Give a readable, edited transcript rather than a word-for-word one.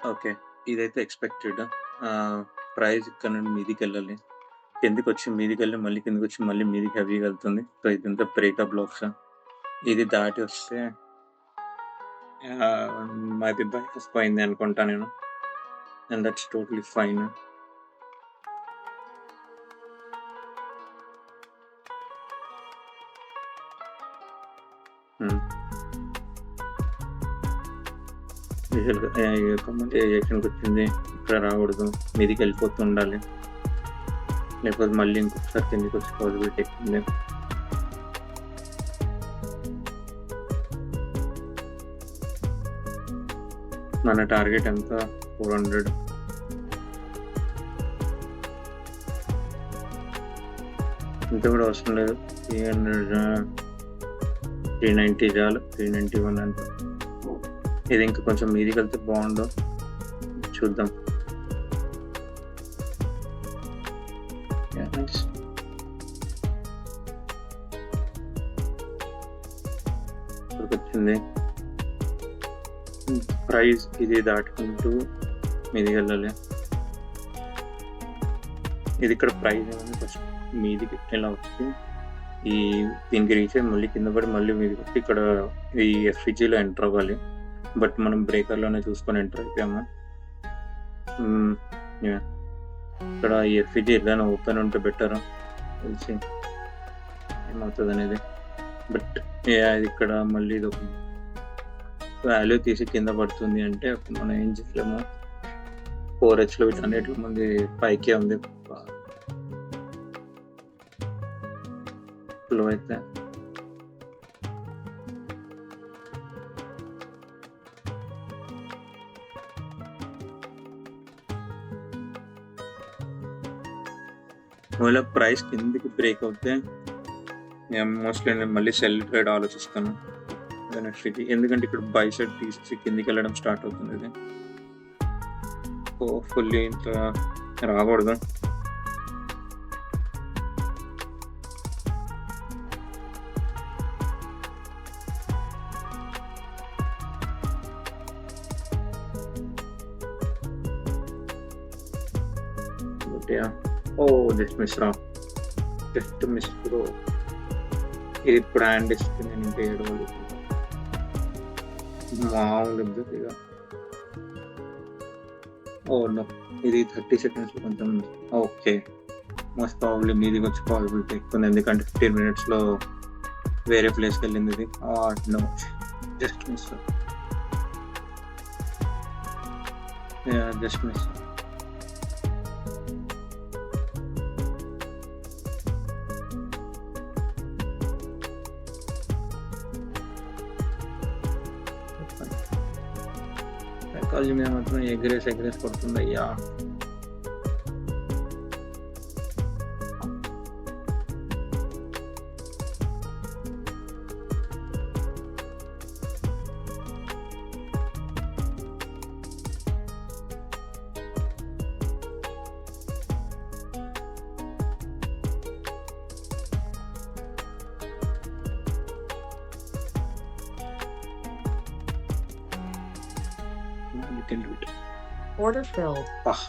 Okay. ఇదైతే expected. ఆహ్, price ఇక్కడ నుండి మీదికెళ్ళాలి. కిందకొచ్చి మీదికెళ్ళి మళ్ళీ కిందకొచ్చి మళ్ళీ మీదికి హెవీగా ఎళ్తుంది. సో, ఇదంతా బ్రేకప్ బ్లాక్స్. ఇది దాటి వస్తే అది బైపాస్ పోయింది అనుకుంటా నేను. And that's totally fine. హ్మ్. యూజువల్‌గా కమెంట్ ఎజెక్షన్‌కొచ్చింది. ఇక్కడ రాకూడదు. మీదికెళ్ళిపోతూ ఉండాలి. లేకపోతే మళ్ళీ ఇంకొకసారి కిందకొచ్చే పాసిబిలిటీ ఎక్కువుంది. మన టార్గెట్ ఎంత? 400. ఇంత కూడా అవసరం లేదు. 300 390 చాలు. 391 అంతే. ఇది ఇంకా కొంచెం మీదికెళ్తే బావుండు. చూద్దాం. యాహ్! నైస్. ఇక్కడికొచ్చింది. ప్రైస్ ఇది దాటుకుంటూ మీదికెళ్ళాలి. ఇది ఇక్కడ ప్రైస్ ఏముంది ఫస్ట్ మీదికి ఇలా వచ్చి ఈ దీనికి రీచ్ అయ్యి మళ్ళీ కింద పడి మళ్ళీ మీదికొచ్చి ఇక్కడ ఈ ఎఫ్‌ఈజీలో ఎంటర్ అవ్వాలి. బట్ మనం బ్రేకర్‌లోనే చూసుకొని ఎంటర్ అయిపోయాము. యాహ్! ఇక్కడ ఈ ఎఫ్‌ఈజీ ఏదైనా ఓపెన్ ఉంటే బెటర్. తెలిసి ఏమవుతదనేది. But yeah! ఇక్కడ మళ్ళీ ఇదొక వాల్యూ తీసి కింద పడుతుంది అంటే అప్పుడు మనం ఏం చేయలేము. 4హెచ్‌లో వీటన్నిటిలో ముందు పైకే ఉంది. లో అయితే ఒకవేళ ప్రైస్ కిందకి బ్రేక్ అవుతే మోస్ట్‌లీ నేను మళ్ళీ సెల్ ట్రేడ్ ఆలోచిస్తాను. ఎఫ్‌ఈజీ ఎందుకంటే ఇక్కడ బై సైడ్ తీసి కిందకెళ్ళడం స్టార్ట్ అవుతుంది ఇది. హోప్‌ఫుల్లీ ఇంత రాకూడదు. But yeah! Oh! Just miss రా. Just miss bro. ఇది ఇప్పుడు హ్యాండ్ ఇస్తే నేను ఇంకా ఏడవలేదు. మామూలుగా ఇగ. ఓహ్! నో. ఇది 30 సెకండ్స్‌లో కొంచెం ఓకే. మోస్ట్ ప్రాబబ్లీ మీదికొచ్చే పాసిబిలిటీ ఎక్కువుంది. ఎందుకంటే 15 మినిట్స్‌లో వేరే ప్లేస్‌కెళ్ళింది ఇది. No. Just miss. Yeah! Just miss. Psychology మీద మాత్రం ఎగరేసి కొడుతుందయ్యా. You can do it. Order filled. Ah.